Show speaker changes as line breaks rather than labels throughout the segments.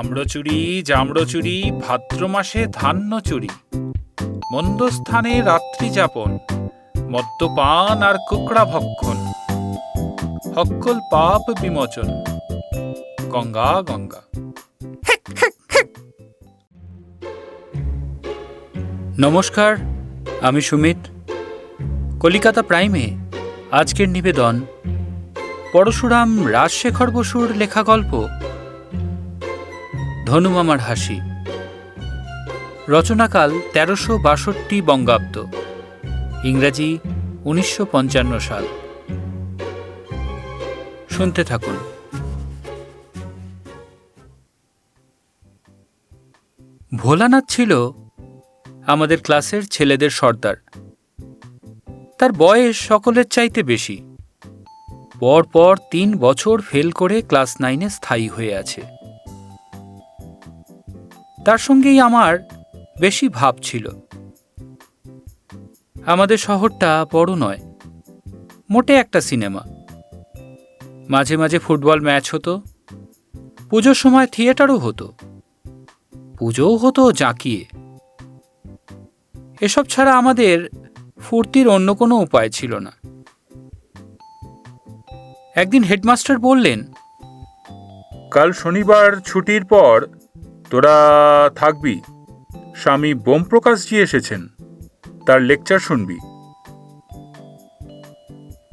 আম্রচুরি জাম্রচুরি ভাদ্র মাসে ধান্য চুরি, মন্দস্থানে রাত্রি যাপন, মদ্যপান আর কুকড়া ভক্ষণ, হক্কল পাপ বিমোচন। গঙ্গা গঙ্গা। নমস্কার, আমি সুমিত। কলিকাতা প্রাইমে আজকের নিবেদন পরশুরাম রাজশেখর বসুর লেখা গল্প ধনুমামার হাসি। রচনাকাল ১৩৬২ বঙ্গাব্দ, ইংরাজি ১৯৫৫ সাল। শুনতে থাকুন। ভোলানাথ ছিল আমাদের ক্লাসের ছেলেদের সর্দার। তার বয়স সকলের চাইতে বেশি। পরপর ৩ বছর ফেল করে ক্লাস 9-এ স্থায়ী হয়ে আছে। তার সঙ্গেই আমার বেশি ভাব ছিল। আমাদের শহরটা বড় নয়, মোটে একটা সিনেমা। মাঝে মাঝে ফুটবল ম্যাচ হতো, পুজোর সময় থিয়েটারও হতো, পুজোও হতো জাঁকিয়ে। এসব ছাড়া আমাদের ফুর্তির অন্য কোনো উপায় ছিল না। একদিন হেডমাস্টার বললেন,
কাল শনিবার ছুটির পর তোরা থাকবি। স্বামী বোমপ্রকাশজি এসেছেন, তার লেকচার শুনবি।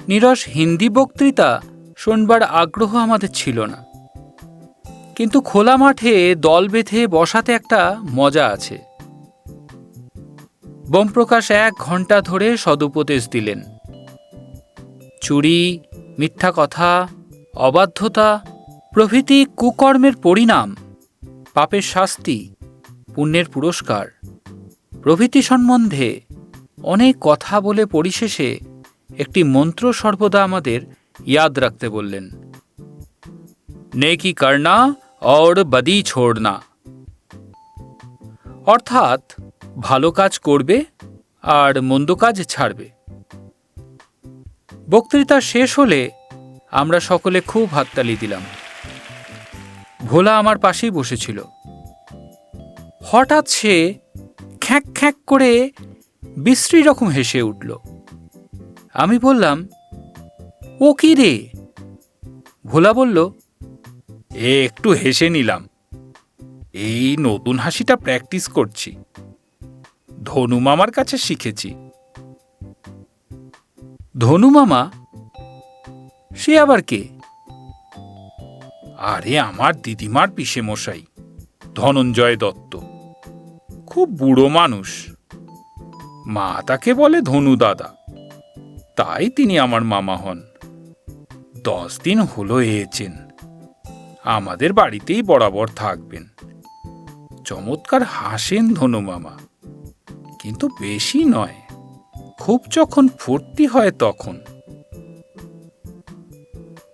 নীরস হিন্দি বক্তৃতা শোনবার আগ্রহ আমাদের ছিল না, কিন্তু খোলা মাঠে দল বেঁধে বসাতে একটা মজা আছে। বোমপ্রকাশ ১ ঘন্টা ধরে সদুপদেশ দিলেন। চুরি, মিথ্যা কথা, অবাধ্যতা প্রভৃতি কুকর্মের পরিণাম, পাপের শাস্তি, পুণ্যের পুরস্কার প্রভৃতি সম্বন্ধে অনেক কথা বলে পরিশেষে একটি মন্ত্র সর্বদা আমাদের ইয়াদ রাখতে বললেন। নেকি করনা और বদি ছোড়না, অর্থাৎ ভালো কাজ করবে আর মন্দ কাজ ছাড়বে। বক্তৃতা শেষ হলে আমরা সকলে খুব হাততালি দিলাম। ভোলা আমার পাশেই বসেছিল। হঠাৎ সে খ্যাঁক খ্যাঁক করে বিশ্রী রকম হেসে উঠল। আমি বললাম, ও কি রে? ভোলা বলল,
একটু হেসে নিলাম। এই নতুন হাসিটা প্র্যাকটিস করছি, ধনু মামার কাছে শিখেছি।
ধনু মামা? সে আবার কে?
আরে আমার দিদিমার পিসে মশাই, ধনঞ্জয় দত্ত। খুব বুড়ো মানুষ, মা তাকে বলে ধনু দাদা, তাই তিনি আমার মামা হন। 10 দিন হলো এসেছেন, আমাদের বাড়িতেই বরাবর থাকবেন। চমৎকার হাসেন ধনু মামা, কিন্তু বেশি নয়, খুব যখন ফুর্তি হয় তখন।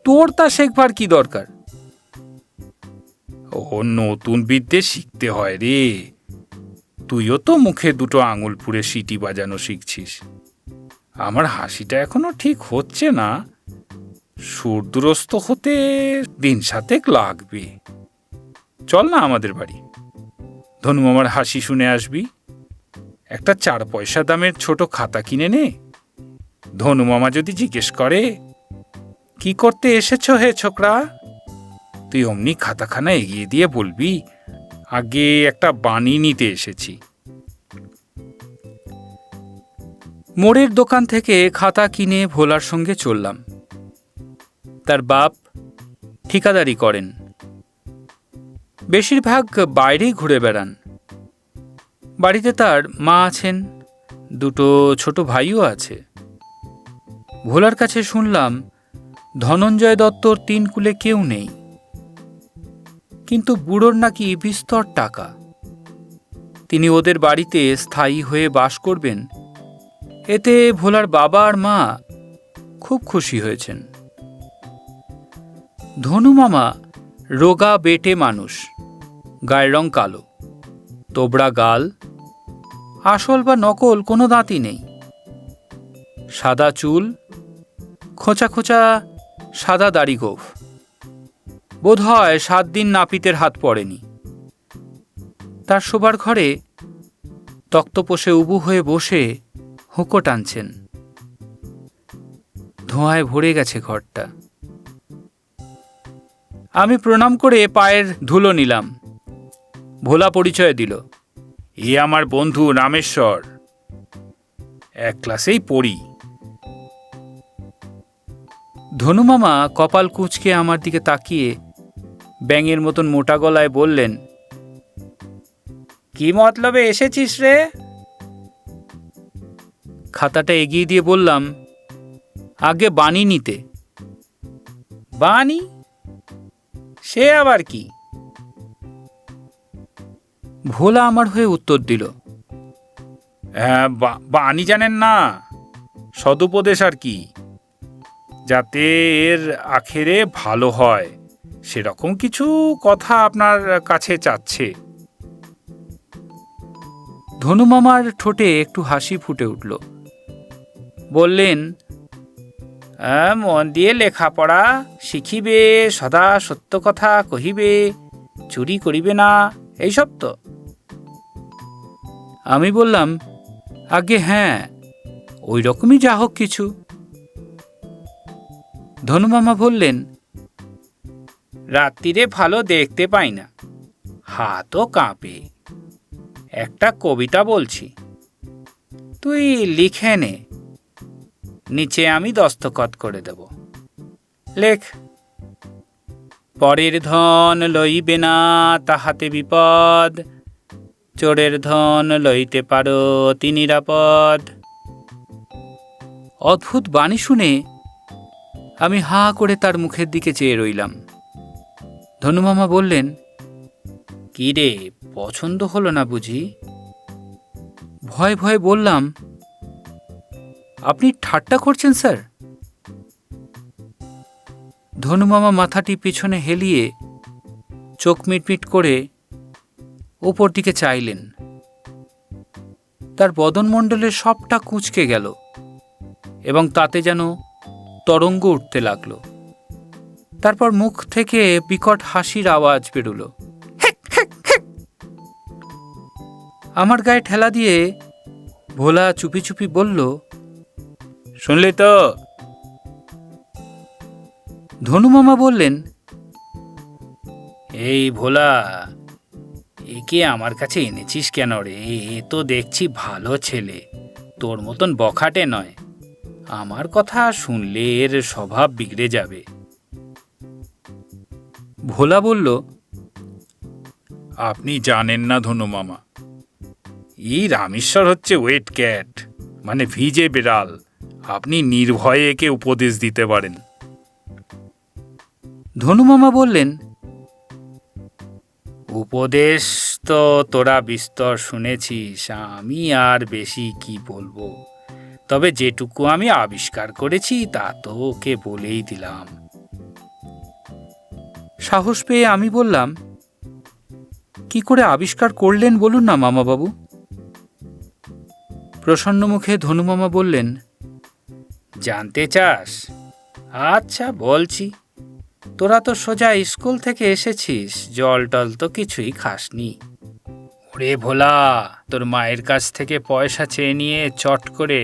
তোর তা শেখবার কি দরকার?
ও নতুন বিদ্যে শিখতে হয় রে। তুইও তো মুখে 2 আঙুল পুড়ে সিটি বাজানো শিখছিস। আমার হাসিটা এখনো ঠিক হচ্ছে না, সুরদুরস্ত হতে 1 সাতেক লাগবে। চল না আমাদের বাড়ি, ধনু মামার হাসি শুনে আসবি। একটা 4 পয়সা দামের ছোট খাতা কিনে নে। ধনু মামা যদি জিজ্ঞেস করে, কি করতে এসেছ হে ছোকরা, তুই অমনি খাতাখানা এগিয়ে দিয়ে বলবি, আগে একটা বাণী নিতে এসেছি।
মোড়ের দোকান থেকে খাতা কিনে ভোলার সঙ্গে চললাম। তার বাপ ঠিকাদারি করেন, বেশিরভাগ বাইরেই ঘুরে বেড়ান। বাড়িতে তার মা আছেন, 2 ছোট ভাইও আছে। ভোলার কাছে শুনলাম ধনঞ্জয় দত্তর 3 কুলে কেউ নেই, কিন্তু বুড়োর নাকি বিস্তর টাকা। তিনি ওদের বাড়িতে স্থায়ী হয়ে বাস করবেন, এতে ভোলার বাবা আর মা খুব খুশি হয়েছেন। ধনু মামা রোগা বেটে মানুষ, গায়ের রং কালো, তোবড়া গাল, আসল বা নকল কোনো দাঁতই নেই। সাদা চুল, খোঁচা খোঁচা সাদা দাড়ি গোঁফ। বোধ হয় 7 দিন নাপিতের হাত পড়েনি। তার শোবার ঘরে তক্তপোষে উবু হয়ে বসে হুঁকো টানছেন। ধোঁয়ায় ভরে গেছে ঘরটা। আমি প্রণাম করে পায়ের ধুলো নিলাম। ভোলা পরিচয় দিল।
এ আমার বন্ধু রামেশ্বর, এক ক্লাসেই পড়ি।
ধনুমামা কপাল কুঁচকে আমার দিকে তাকিয়ে ব্যাঙের মতন মোটা গলায় বললেন, কি মতলবে এসেছিস রে? খাতাটা এগিয়ে দিয়ে বললাম, আগে বাণী নিতে। বাণী? সে আবার কি? ভোলা আমার হয়ে উত্তর দিল,
হ্যাঁ, বাণী জানেন না? সদুপদেশ আর কি, যাতে এর আখেরে ভালো হয় সেরকম কিছু কথা আপনার কাছে চাচ্ছে।
ধনুমামার ঠোঁটে একটু হাসি ফুটে উঠল। বললেন, মন দিয়ে লেখাপড়া শিখিবে, সদা সত্য কথা কহিবে, চুরি করিবে না, এইসব তো? আমি বললাম, আগে হ্যাঁ, ওই রকমই যা হোক কিছু। ধনুমামা বললেন, রাত্রিরে ভালো দেখতে পাই না, হাতও কাঁপে। একটা কবিতা বলছি, তুই লিখে নে, নিচে আমি দস্তখত করে দেব। লেখ। পরের ধন লইবে না, তাহাতে বিপদ, চোরের ধন লইতে পারো অতি নিরাপদ। অদ্ভুত বাণী শুনে আমি হাঁ করে তার মুখের দিকে চেয়ে রইলাম। ধনুমামা বললেন, কি রে, পছন্দ হলো না বুঝি? ভয়ে ভয়ে বললাম, আপনি ঠাট্টা করছেন স্যার? ধনুমামা মাথাটি পিছনে হেলিয়ে চোখ মিটমিট করে ওপর দিকে চাইলেন। তার বদনমণ্ডলের সবটা কুঁচকে গেল এবং তাতে যেন তরঙ্গ উঠতে লাগল। তারপর মুখ থেকে বিকট হাসির আওয়াজ বেরুল। আমার গায়ে ঠেলা দিয়ে ভোলা চুপি চুপি বলল, শুনলি তো? ধনুমামা বললেন, এই ভোলা, একে আমার কাছে এনেছিস কেন রে? এ তো দেখছি ভালো ছেলে, তোর মতন বখাটে নয়। আমার কথা শুনলে এর স্বভাব বিগড়ে যাবে। ভোলা বলল,
আপনি জানেন না ধনুমামা, এই রামেশ্বর হচ্ছে ওয়েট ক্যাট, মানে ভিজে বিড়াল। আপনি নির্ভয়ে একে উপদেশ দিতে পারেন।
ধনুমামা বললেন, উপদেশ তো তোরা বিস্তর শুনেছিস, আমি আর বেশি কি বলবো। তবে যেটুকু আমি আবিষ্কার করেছি তা তো ওকে বলেই দিলাম। সাহস পেয়ে আমি বললাম, কি করে আবিষ্কার করলেন বলুন না মামাবাবু। প্রসন্ন মুখে ধনুমামা বললেন, জানতে চাস? আচ্ছা বলছি। তোরা তো সোজা স্কুল থেকে এসেছিস, জল টল তো কিছুই খাসনি। ওরে ভোলা, তোর মায়ের কাছ থেকে পয়সা চেয়ে নিয়ে চট করে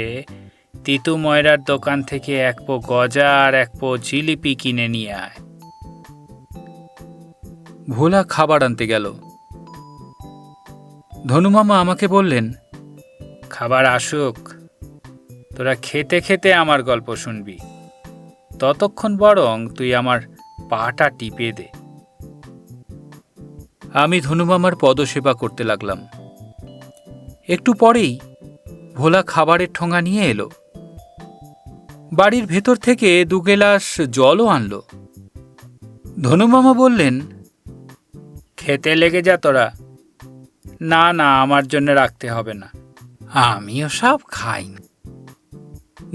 তিতু ময়রার দোকান থেকে 1 পো গজা আর 1 পো জিলিপি কিনে নিয়ে আয়। ভোলা খাবার আনতে গেল। ধনুমামা আমাকে বললেন, খাবার আসুক, তোরা খেতে খেতে আমার গল্প শুনবি। ততক্ষণ বরং তুই আমার পাটা টিপে দে। আমি ধনুমামার পদসেবা করতে লাগলাম। একটু পরেই ভোলা খাবারের ঠোঙা নিয়ে এলো। বাড়ির ভেতর থেকে 2 গেলাস জলও আনলো। ধনুমামা বললেন, খেতে লেগে যা তোরা। না না, আমার জন্য রাখতে হবে না, আমিও সব খাই।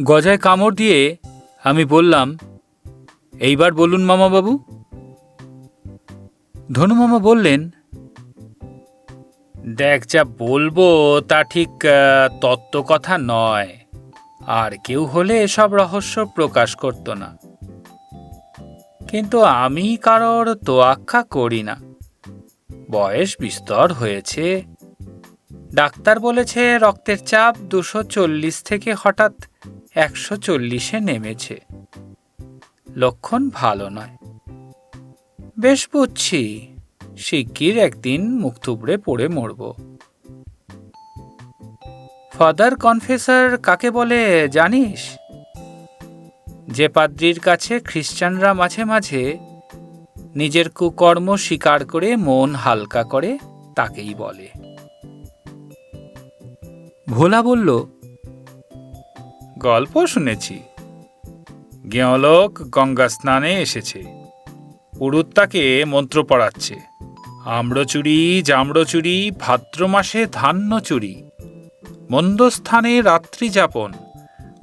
গজায় কামড় দিয়ে আমি বললাম, এইবার বলুন মামাবাবু। ধনুমামা বললেন, দেখ, যা বলবো তা ঠিক তত্ত্ব কথা নয়, আর কেউ হলে এসব রহস্য প্রকাশ করত না। কিন্তু আমি কারোর তোয়াক্কা করি না। বয়স বিস্তর হয়েছে, ডাক্তার বলেছে রক্তের চাপ 240 থেকে হঠাৎ 140-এ নেমেছে। লক্ষণ ভালো নয়। বেশ বুঝছি, শিগগির একদিন মুখ থুবড়ে পড়ে মরব। ফাদার কনফেসর কাকে বলে জানিস? যে পাদ্রির কাছে খ্রিস্টানরা মাঝে মাঝে নিজের কুকর্ম স্বীকার করে মন হালকা করে, তাকেই বলে। ভোলা বলল,
গল্প শুনেছি। গেঁয়লোক গঙ্গা স্নানে এসেছে, পুরুত তাকে মন্ত্র পড়াচ্ছে। আম্রচুরি জাম্রচুরি, ভাদ্র মাসে ধান্য চুরি, মন্দস্থানে রাত্রি যাপন,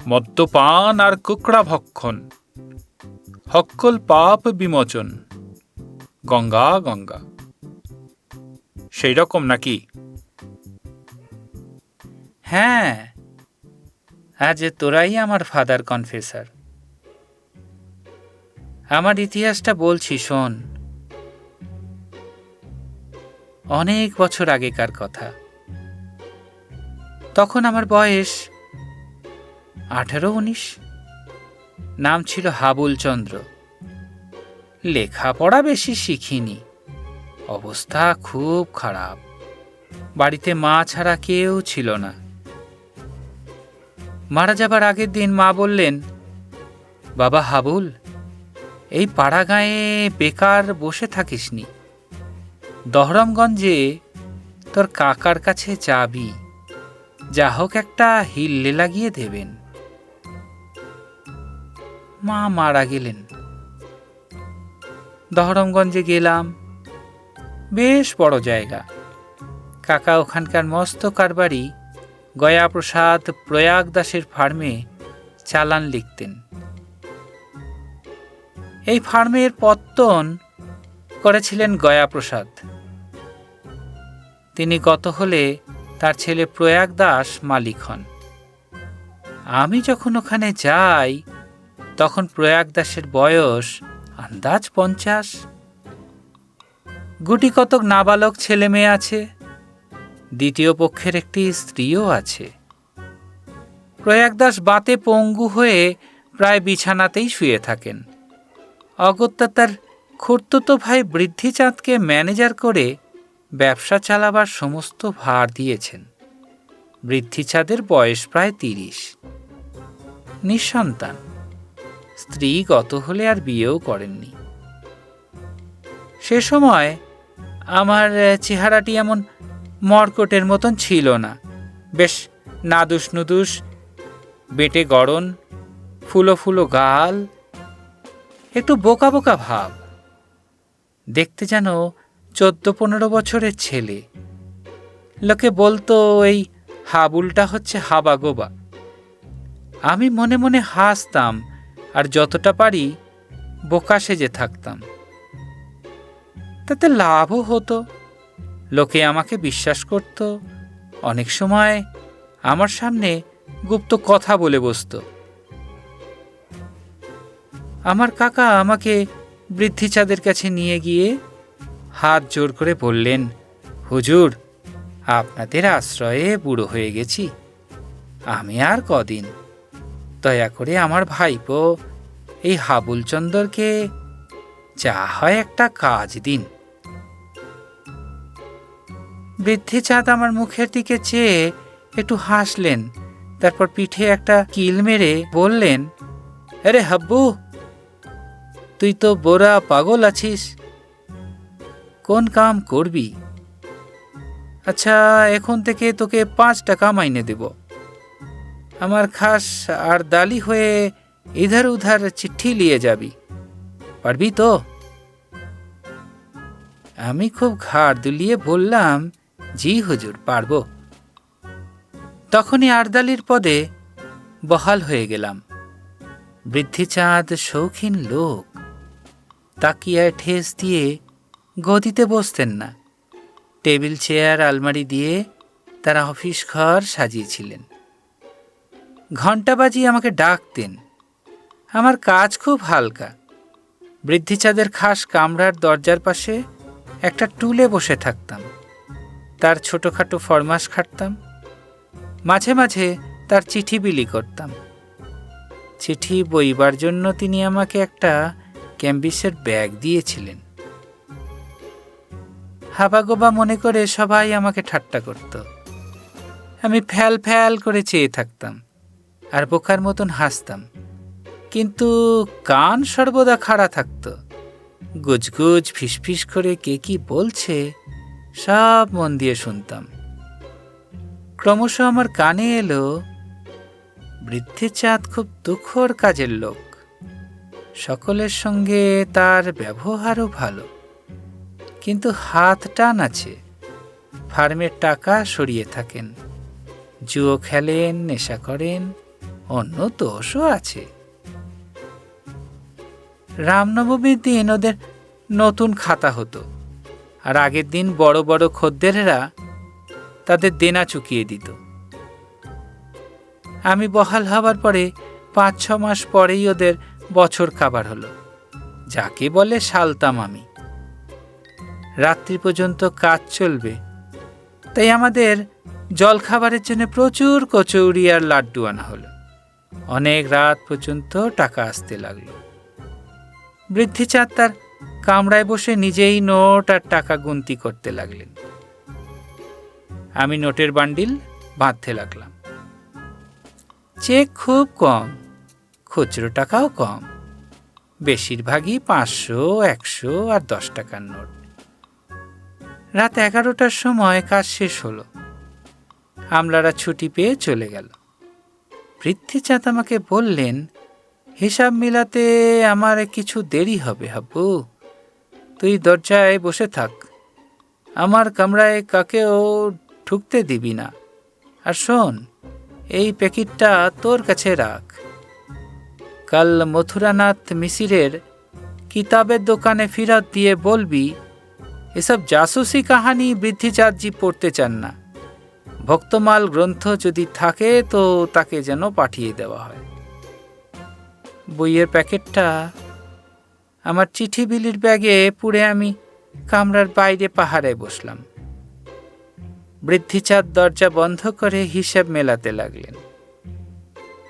মদ্যপান আর কুকড়া ভক্ষণ, হক্কল পাপ বিমোচন, গঙ্গা গঙ্গা। সেই রকম নাকি?
হ্যাঁ, আজ তোরাই আমার ফাদার কনফেসর। আমার ইতিহাসটা বলছি, শোন। অনেক বছর আগেকার কথা। তখন আমার বয়স 18-19। নাম ছিল হাবুল চন্দ্র। লেখাপড়া বেশি শিখিনি, অবস্থা খুব খারাপ। বাড়িতে মা ছাড়া কেউ ছিল না। মারা যাবার আগের দিন মা বললেন, বাবা হাবুল, এই পাড়া গাঁয়ে বেকার বসে থাকিসনি। দহরমগঞ্জে তোর কাকার কাছে যাবি, যা হোক একটা হিল্লে লাগিয়ে দেবেন। মা মারা গেলেন। দহরমগঞ্জে গেলাম, বেশ বড় জায়গা। কাকা ওখানকার মস্ত কারবারি গয়াপ্রসাদ প্রয়াগ দাসের ফার্মে চালান লিখতেন। এই ফার্মের পত্তন করেছিলেন গয়াপ্রসাদ। তিনি গত হলে তার ছেলে প্রয়াগ দাস মালিক হন। আমি যখন ওখানে যাই তখন প্রয়াগ দাসের বয়স আন্দাজ 50। গুটি কতক নাবালক ছেলে মেয়ে আছে, দ্বিতীয় পক্ষের একটি স্ত্রীও আছে। প্রয়াগ দাস বাতে পঙ্গু হয়ে প্রায় বিছানাতেই শুয়ে থাকেন। অগত্যা তার খুড়তুতো ভাই বৃদ্ধিচাঁদকে ম্যানেজার করে ব্যবসা চালাবার সমস্ত ভার দিয়েছেন। বৃদ্ধিচাঁদের বয়স প্রায় 30, নিঃসন্তান। স্ত্রী গত হলে আর বিয়েও করেননি। সে সময় আমার চেহারাটি এমন মর্কটের মতন ছিল না, বেশ নাদুস নুদুস, বেটে গড়ন, ফুলো ফুলো গাল, একটু বোকা বোকা ভাব। দেখতে যেন 14-15 বছরের ছেলে। লোকে বলতো এই হাবুলটা হচ্ছে হাবাগোবা। আমি মনে মনে হাসতাম আর যতটা পারি বোকা সেজে থাকতাম। তাতে লাভও হতো, লোকে আমাকে বিশ্বাস করত। অনেক সময় আমার সামনে গুপ্ত কথা বলে বসত। আমার কাকা আমাকে বৃদ্ধিচাঁদের কাছে নিয়ে গিয়ে হাত জোর করে বললেন, হুজুর, আপনাদের আশ্রয়ে বুড়ো হয়ে গেছি, আমি আর কদিন, দয়া করে আমার ভাইপো এই হাবুলচন্দরকে যা হয় একটা কাজ দিন। বৃদ্ধিচাঁদ আমার মুখের দিকে চেয়ে একটু হাসলেন, তারপর পিঠে একটা কিল মেরে বললেন, আরে হাব্বু, তুই তো বোরা পাগল আছিস, কোন কাম করবি? আচ্ছা, এখন থেকে তোকে 5 টাকা মাইনে দেব। আমার খাস আর দালি হয়ে ইধার উধার চিঠি নিয়ে যাবি, পারবি তো? আমি খুব ঘাড় দুলিয়ে বললাম, জি হুজুর, পারব। তখনই আরদালির পদে বহাল হয়ে গেলাম। বৃদ্ধিচাঁদ শৌখিন লোক, তাকিয়ায় ঠেস দিয়ে গদিতে বসতেন না। টেবিল চেয়ার আলমারি দিয়ে তারা অফিস ঘর সাজিয়েছিলেন। ঘণ্টা বাজিয়ে আমাকে ডাকতেন। আমার কাজ খুব হালকা। বৃদ্ধিচাঁদের খাস কামরার দরজার পাশে একটা টুলে বসে থাকতাম, তার ছোটোখাটো ফরমাস খাটতাম। মাঝে মাঝে তার চিঠি বিলি করতাম। চিঠি বইবার জন্য তিনি আমাকে একটা ক্যাম্বিসের ব্যাগ দিয়েছিলেন। হাবাগোবা মনে করে সবাই আমাকে ঠাট্টা করত। আমি ফ্যাল ফ্যাল করে চেয়ে থাকতাম আর বোকার মতন হাসতাম, কিন্তু কান সর্বদা খাড়া থাকত। গুজগুজ ফিসফিস করে কে কি বলছে সব মন দিয়ে শুনতাম। ক্রমশ আমার কানে এলো, বৃদ্ধিচাঁদ খুব দুঃখর কাজের লোক। সকলের সঙ্গে তার ব্যবহারও ভালো, কিন্তু হাত টান আছে। ফার্মের টাকা সরিয়ে থাকেন, জুয়ো খেলেন, নেশা করেন, অন্য দোষও আছে। রামনবমীর দিন ওদের নতুন খাতা হতো, আর আগের দিন বড় বড় খদ্দেরেরা তাদের দেনা চুকিয়ে দিত। আমি বহাল হবার পরে 5-6 মাস পরেই ওদের বছর খাবার হলো, যাকে বলে সালতাম আমি। রাত্রি পর্যন্ত কাজ চলবে, তাই আমাদের জলখাবারের জন্য প্রচুর কচৌরি আর লাড্ডু আনা হলো। অনেক রাত পর্যন্ত টাকা আসতে লাগলো। বৃদ্ধিচাঁদ তার কামরায় বসে নিজেই নোট আর টাকা গুনতি করতে লাগলেন। আমি নোটের বান্ডিল বাঁধতে লাগলাম। চেক খুব কম, খুচরো টাকাও কম, বেশিরভাগই 500, 100 আর 10 টাকার নোট। রাত 11টার সময় কাজ শেষ হলো। আমলারা ছুটি পেয়ে চলে গেল। বৃদ্ধিচাঁদ আমাকে বললেন, হিসাব মিলাতে আমার কিছু দেরি হবে হাব্বু, তুই দরজায় বসে থাক, আমার কামরায় কাকেও ঢুকতে দিবি না। আর শোন, এই প্যাকেটটা তোর কাছে রাখ। কাল মথুরানাথ মিসিরের কিতাবের দোকানে ফিরত দিয়ে বলবি এসব জাসুসি কাহানি বৃদ্ধিচাঁদজি পড়তে চান না। ভক্তমাল গ্রন্থ যদি থাকে তো তাকে যেন পাঠিয়ে দেওয়া হয়। বইয়ের প্যাকেটটা আমার চিঠি বিলির ব্যাগে পুরে আমি কামরার বাইরে পাহারায় বসলাম। বৃদ্ধিচাঁদ দরজা বন্ধ করে হিসাব মেলাতে লাগলেন।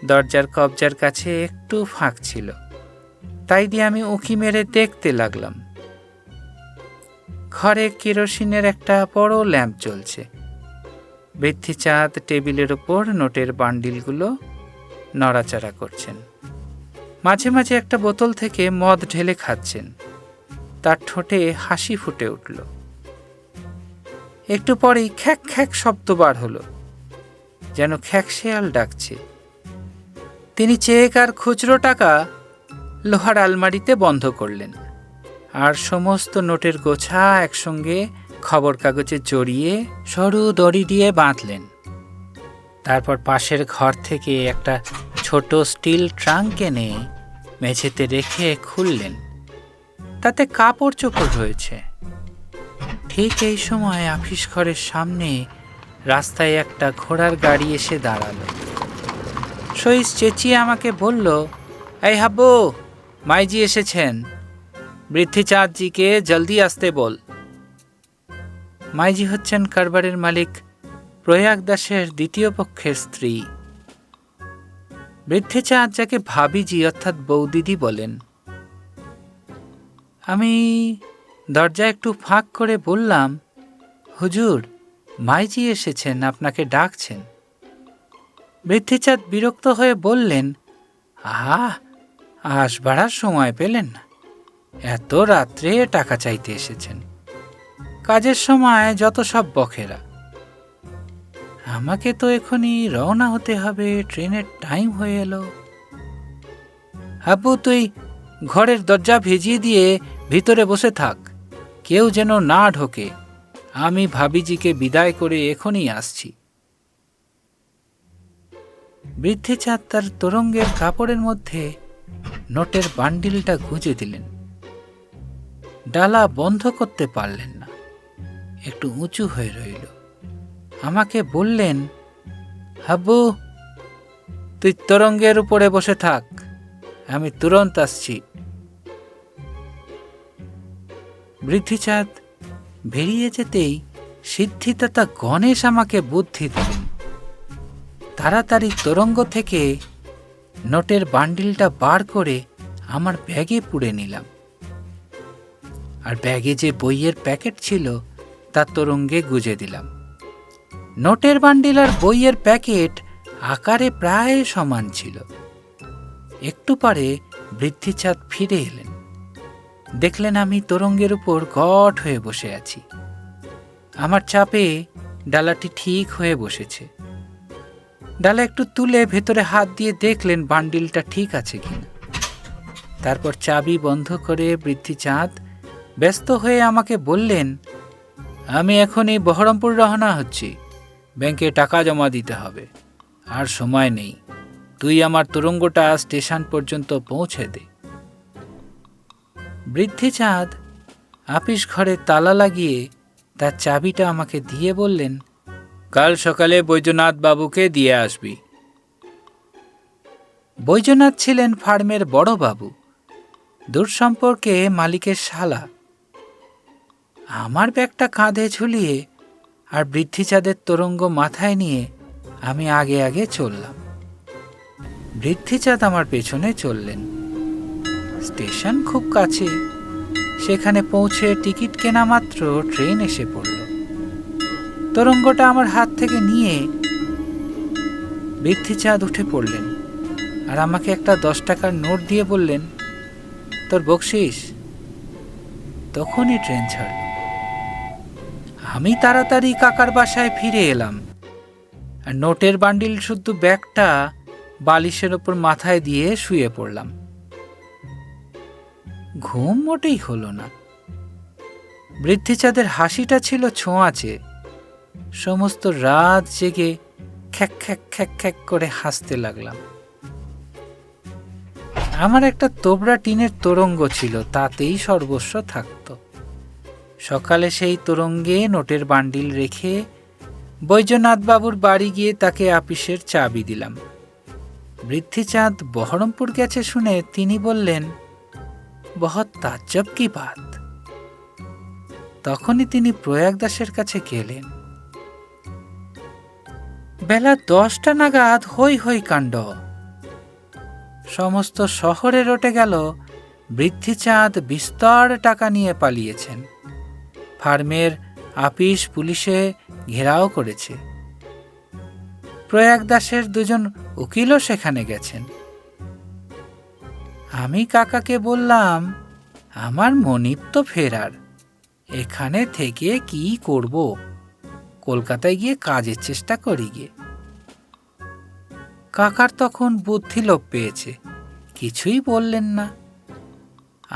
দরজার কবজার কাছে একটু ফাঁক ছিল, তাই দিয়ে আমি উঁকি মেরে দেখতে লাগলাম। ঘরে কেরোসিনের একটা বড় ল্যাম্প জ্বলছে। বৃদ্ধিচাঁদ টেবিলের ওপর নোটের বান্ডিলগুলো নড়াচড়া করছেন। মাঝে মাঝে একটা বোতল থেকে মদ ঢেলে খাচ্ছেন। তার ঠোঁটে হাসি ফুটে উঠল। একটু পরেই খ্যাক খ্যাক শব্দ বার হলো, যেন খ্যাক শেয়াল ডাকছে। তিনি চেক আর খুচরো টাকা লোহার আলমারিতে বন্ধ করলেন, আর সমস্ত নোটের গোছা একসঙ্গে খবর কাগজে জড়িয়ে সরু দড়ি দিয়ে বাঁধলেন। তারপর পাশের ঘর থেকে একটা ছোট স্টিল ট্রাঙ্ক এনে মেঝেতে রেখে খুললেন। তাতে কাপড় চোপড় রয়েছে। ঠিক এই সময় আফিস ঘরের সামনে রাস্তায় একটা ঘোড়ার গাড়ি এসে দাঁড়ালো। সইস চেঁচিয়ে আমাকে বলল, এই হাব্বু, মাইজি এসেছেন, বৃদ্ধিচাঁদজিকে জলদি আসতে বল। মাইজি হচ্ছেন কারবারের মালিক প্রয়াগ দাসের দ্বিতীয় পক্ষের স্ত্রী। বৃদ্ধিচাঁদ যাকে ভাবিজি অর্থাৎ বৌদিদি বলেন। আমি দরজা একটু ফাঁক করে বললাম, হুজুর, মাইজি এসেছেন, আপনাকে ডাকছেন। বৃদ্ধিচাঁদ বিরক্ত হয়ে বললেন, আসবাড়ার সময় পেলেন না, এত রাত্রে টাকা চাইতে এসেছেন, কাজের সময় যত সব বখেরা। আমাকে তো এখনই রওনা হতে হবে, ট্রেনের টাইম হয়ে এলো। হাব্বু, তুই ঘরের দরজা ভেজিয়ে দিয়ে ভিতরে বসে থাক, কেউ যেন না ঢোকে। আমি ভাবিজিকে বিদায় করে এখনই আসছি। বৃদ্ধিচাঁদ তার তোরঙ্গের কাপড়ের মধ্যে নোটের বান্ডিলটা গুঁজে দিলেন। ডালা বন্ধ করতে পারলেন না, একটু উঁচু হয়ে রইল। আমাকে বললেন, হাব্বু, তুই তোরঙ্গের উপরে বসে থাক, আমি তুরন্ত আসছি। বৃদ্ধিচাঁদ বেরিয়ে যেতেই সিদ্ধিদাতা গণেশ আমাকে বুদ্ধি দিলেন। তাড়াতাড়ি তোরঙ্গ থেকে নোটের বান্ডিলটা বার করে আমার ব্যাগে পুরে নিলাম, আর ব্যাগে যে বইয়ের প্যাকেট ছিল তা তোরঙ্গে গুজে দিলাম। নোটের বান্ডিল আর বইয়ের প্যাকেট আকারে প্রায় সমান ছিল। একটু পরে বৃদ্ধিচাঁদ ফিরে এলেন। দেখলেন আমি তোরঙ্গের উপর গট হয়ে বসে আছি। আমার চাপে ডালাটি ঠিক হয়ে বসেছে। ডালা একটু তুলে ভেতরে হাত দিয়ে দেখলেন বান্ডিলটা ঠিক আছে কিনা। তারপর চাবি বন্ধ করে বৃদ্ধিচাঁদ ব্যস্ত হয়ে আমাকে বললেন, আমি এখনই বহরমপুর রওনা হচ্ছি, ব্যাংকে টাকা জমা দিতে হবে, আর সময় নেই। তুই আমার তোরঙ্গটা স্টেশন পর্যন্ত পৌঁছে দে। বৃদ্ধিচাঁদ আপিস ঘরে তালা লাগিয়ে তার চাবিটা আমাকে দিয়ে বললেন, কাল সকালে বৈদ্যনাথ বাবুকে দিয়ে আসবি। বৈদ্যনাথ ছিলেন ফার্মের বড় বাবু, দূর সম্পর্কে মালিকের শালা। আমার ব্যাগটা কাঁধে ঝুলিয়ে আর বৃদ্ধিচাঁদের তোরঙ্গ মাথায় নিয়ে আমি আগে আগে চললাম। বৃদ্ধিচাঁদ আমার পেছনে চললেন। স্টেশন খুব কাছে। সেখানে পৌঁছে টিকিট কেনা মাত্র ট্রেন এসে পড়ল। তোরঙ্গটা আমার হাত থেকে নিয়ে বৃদ্ধিচাঁদ উঠে পড়লেন আর আমাকে একটা 10 টাকার নোট দিয়ে বললেন, তোর বকশিস। তখনই ট্রেন ছাড়ল। আমি তাড়াতাড়ি কাকার বাসায় ফিরে এলাম, আর নোটের বান্ডিল শুদ্ধ ব্যাগটা বালিশের ওপর মাথায় দিয়ে শুয়ে পড়লাম। ঘুম মোটেই হলো না। বৃদ্ধিচাঁদের হাসিটা ছিল ছোঁয়াচে। সমস্ত রাত জেগে খ্যাক খ্যাক খ্যাক খ্যাক করে হাসতে লাগলাম। আমার একটা তোবড়া টিনের তোরঙ্গ ছিল, তাতেই সর্বস্ব থাকত। সকালে সেই তোরঙ্গে নোটের বান্ডিল রেখে বৈদ্যনাথ বাবুর বাড়ি গিয়ে তাকে আপিসের চাবি দিলাম। বৃদ্ধিচাঁদ বহরমপুর গেছে শুনে তিনি বললেন, বহুত তাজ্জব কি বাত। তখনই তিনি প্রয়াগ দাসের কাছে গেলেন। বেলা 10টা নাগাদ হই হই কাণ্ড। সমস্ত শহরে রটে গেল বৃদ্ধিচাঁদ বিস্তর টাকা নিয়ে পালিয়েছেন। ফার্মের আপিস পুলিশে ঘেরাও করেছে। প্রয়াগ দাসের 2জন উকিলও সেখানে গেছেন। আমি কাকাকে বললাম, আমার মনিব তো ফেরার, এখানে থেকে কি করব, কলকাতায় গিয়ে কাজের চেষ্টা করি গিয়ে। কাকার তখন বুদ্ধি লোপ পেয়েছে, কিছুই বললেন না।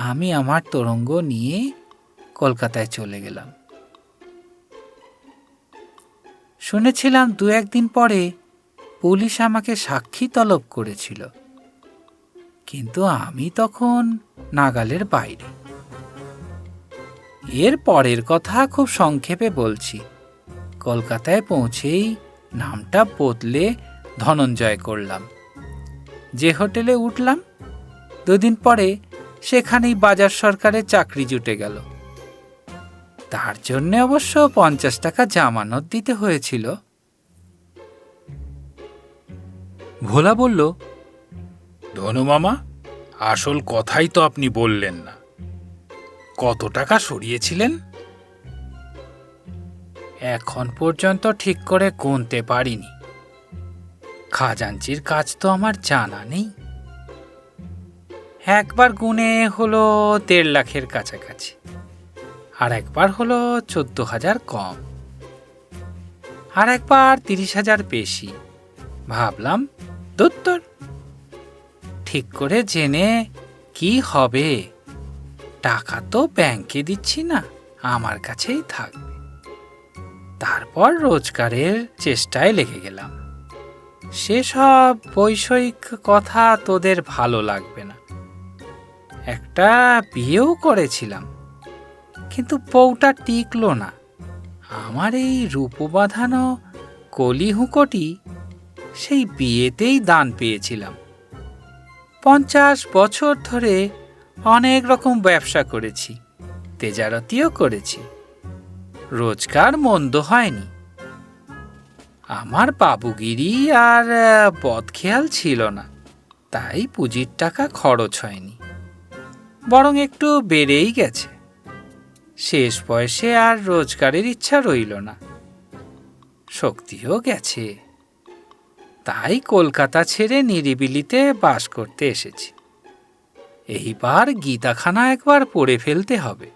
আমি আমার তোরঙ্গ নিয়ে কলকাতায় চলে গেলাম। শুনেছিলাম 2-1 দিন পরে পুলিশ আমাকে সাক্ষী তলব করেছিল, কিন্তু আমি তখন নাগালের বাইরে। এর পরের কথা খুব সংক্ষেপে বলছি। কলকাতায় পৌঁছেই নামটা বদলে ধনঞ্জয় করলাম। যে হোটেলে উঠলাম 2 দিন পরে সেখানেই বাজার সরকারের চাকরি জুটে গেল। তার জন্য অবশ্য 50 টাকা জামানত দিতে হয়েছিল।
ভোলা বলল, ধনু মামা, আসল কথাই তো আপনি বললেন না। কত টাকা সরিয়েছিলেন?
এখন পর্যন্ত ঠিক করে গুনতে পারিনি। খাজাঞ্চির কাজ তো আমার জানা নেই। একবার গুনে হলো 1.5 লাখের কাছাকাছি, আর একবার হলো 14,000 কম, আর একবার 30,000 বেশি। ভাবলাম দত্তর, ঠিক করে জেনে কি হবে, টাকা তো ব্যাংকে দিচ্ছি না, আমার কাছেই থাকবে। তারপর রোজগারের চেষ্টায় লেগে গেলাম। সেসব বৈষয়িক কথা তোদের ভালো লাগবে না। একটা বিয়েও করেছিলাম, কিন্তু বউটা টিকলো না। আমার এই রূপ বাঁধানো কলি হুঁকোটি সেই বিয়েতেই দান পেয়েছিলাম। 50 বছর ধরে অনেক রকম ব্যবসা করেছি, তেজারতিও করেছি, রোজগার মন্দ হয়নি। আমার বাবুগিরি আর বদখেয়াল ছিল না, তাই পুঁজির টাকা খরচ হয়নি, বরং একটু বেড়েই গেছে। শেষ বয়সে আর রোজগারের ইচ্ছা রইল না, শক্তিও গেছে। তাই কলকাতা ছেড়ে নিরিবিলিতে বাস করতে এসেছি। এইবার গীতাখানা একবার পড়ে ফেলতে হবে।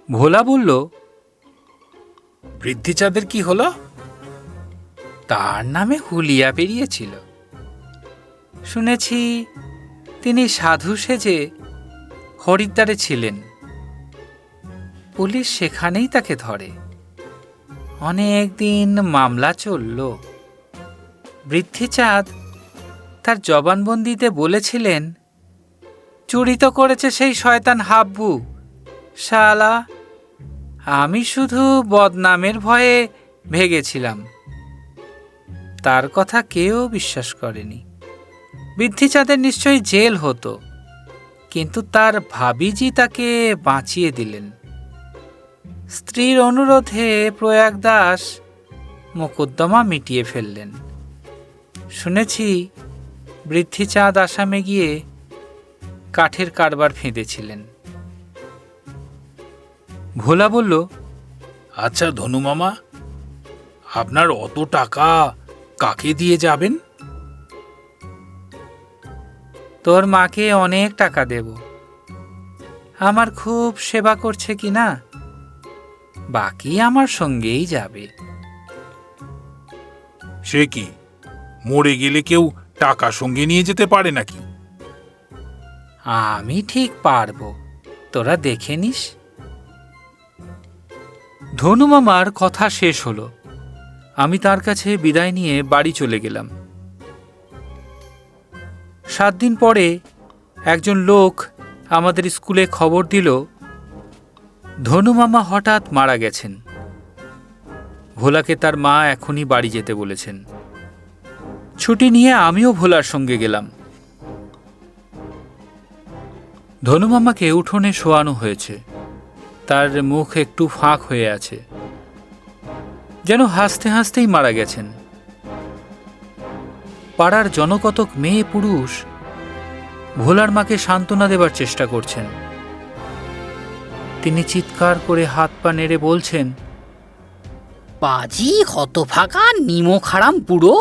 ভোলা বলল,
বৃদ্ধিচাঁদের কি হলো?
তার নামে হুলিয়া বেরিয়েছিল। শুনেছি তিনি সাধু সেজে হরিদ্বারে ছিলেন। পুলিশ সেখানেই তাকে ধরে। অনেক দিন মামলা চলল। বৃদ্ধিচাঁদ তার জবানবন্দিতে বলেছিলেন, চুরি তো করেছে সেই শয়তান হাব্বু শালা। আমি শুধু বদনামের ভয়ে ভেগেছিলাম। তার কথা কেউ বিশ্বাস করেনি। বৃদ্ধিচাঁদের নিশ্চয়ই জেল হতো, কিন্তু তার ভাবিজি তাকে বাঁচিয়ে দিলেন। স্ত্রীর অনুরোধে প্রয়াগ দাস মোকদ্দমা মিটিয়ে ফেললেন। শুনেছি বৃদ্ধিচাঁদ আসামে গিয়ে কাঠের কারবার ফেঁদেছিলেন। ভোলা বলল,
আচ্ছা ধনু মামা, আপনার অত টাকা কাকে দিয়ে যাবেন?
তোর মাকে অনেক টাকা দেব। আমার খুব সেবা করছে কিনা, বাকি আমার সঙ্গেই যাবে।
সে কি, মরে গেলে কেউ টাকা সঙ্গে নিয়ে যেতে পারে নাকি?
আমি ঠিক পারবো, তোরা দেখে নিস। ধনু মামার কথা শেষ হলো। আমি তার কাছে বিদায় নিয়ে বাড়ি চলে গেলাম। 7 দিন পরে একজন লোক আমাদের স্কুলে খবর দিল, ধনু মামা হঠাৎ মারা গেছেন। ভোলাকে তার মা এখনই বাড়ি যেতে বলেছেন। ছুটি নিয়ে আমিও ভোলার সঙ্গে গেলাম। ধনু মামাকে উঠোনে শোয়ানো হয়েছে। তার মুখ একটু ফাঁক হয়ে আছে, যেন হাসতে হাসতেই মারা গেছেন। পাড়ার জনকতক মেয়ে পুরুষ ভোলার মাকে সান্ত্বনা দেবার চেষ্টা করছেন। তিনি চিৎকার করে হাত পা নেড়ে বলছেন,
পাজি হতভাগা নিমক হারাম বুড়ো,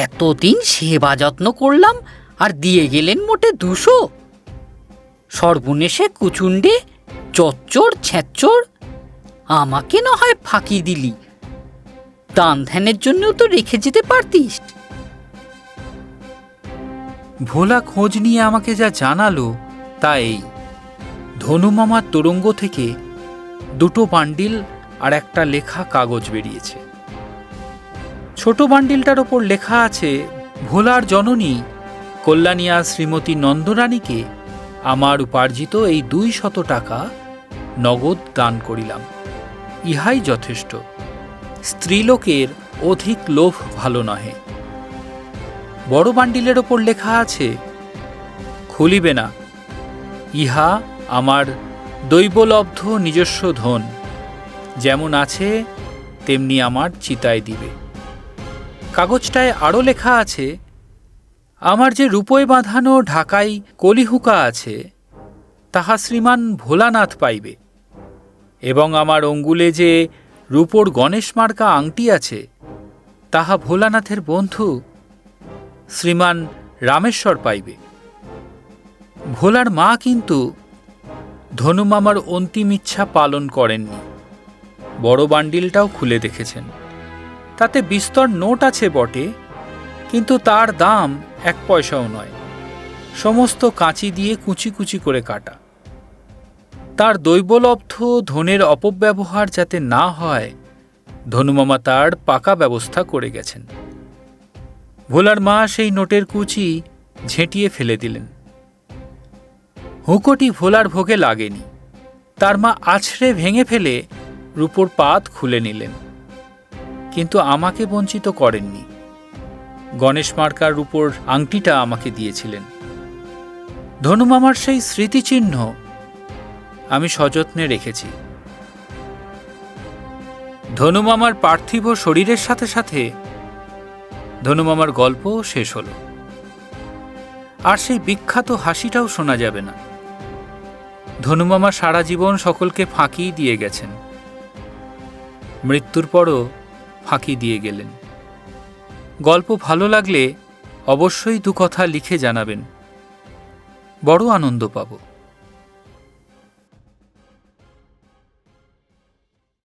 এতদিন সেবা যত্ন করলাম আর দিয়ে গেলেন মোটে 200। সর্বনেশে কুচুন্ডে চচ্চর ছ্যাঁচর, আমাকে না হয় ফাঁকি দিলি, দান ধ্যানের জন্যও তো রেখে যেতে পারতিস।
ভোলা খোঁজ নিয়ে আমাকে যা জানালো তা এই, ধনু মামার তোরঙ্গ থেকে 2টো বান্ডিল আর একটা লেখা কাগজ বেরিয়েছে। ছোট বান্ডিলটার ওপর লেখা আছে, ভোলার জননী কল্যাণিয়া শ্রীমতী নন্দরানীকে আমার উপার্জিত এই 200 টাকা নগদ দান করিলাম, ইহাই যথেষ্ট। স্ত্রীলোকের অধিক লোভ ভালো নহে। বড় বান্ডিলের ওপর লেখা আছে, খুলিবে না, ইহা আমার দৈবলব্ধ নিজস্ব ধন, যেমন আছে তেমনি আমার চিতায় দিবে। কাগজটায় আরও লেখা আছে, আমার যে রূপোয় বাঁধানো ঢাকাই কলিহুকা আছে, তাহা শ্রীমান ভোলানাথ পাইবে, এবং আমার অঙ্গুলে যে রূপোর গণেশ মার্কা আংটি আছে, তাহা ভোলানাথের বন্ধু শ্রীমান রামেশ্বর পাইবে। ভোলার মা কিন্তু ধনু মামার অন্তিম ইচ্ছা পালন করেননি। বড় বান্ডিলটাও খুলে দেখেছেন। তাতে বিস্তর নোট আছে বটে, কিন্তু তার দাম 1 পয়সাও নয়। সমস্ত কাঁচি দিয়ে কুচি কুচি করে কাটা। তার দৈবলব্ধ ধনের অপব্যবহার যাতে না হয়, ধনুমামা তার পাকা ব্যবস্থা করে গেছেন। ভোলার মা সেই নোটের কুচি ঝেঁটিয়ে ফেলে দিলেন। হুঁকোটি ভোলার ভোগে লাগেনি। তার মা আছড়ে ভেঙে ফেলে রূপোর পাত খুলে নিলেন। কিন্তু আমাকে বঞ্চিত করেননি। গণেশ মার্কার উপর আংটিটা আমাকে দিয়েছিলেন। ধনুমামার সেই স্মৃতিচিহ্ন আমি সযত্নে রেখেছি। ধনুমামার পার্থিব শরীরের সাথে সাথে ধনুমামার গল্পও শেষ হল। আর সেই বিখ্যাত হাসিটাও শোনা যাবে না। ধনুমামা সারা জীবন সকলকে ফাঁকি দিয়ে গেছেন, মৃত্যুর পরও ফাঁকি দিয়ে গেলেন। গল্প ভালো লাগলে অবশ্যই দু কথা লিখে জানাবেন, বড় আনন্দ পাব।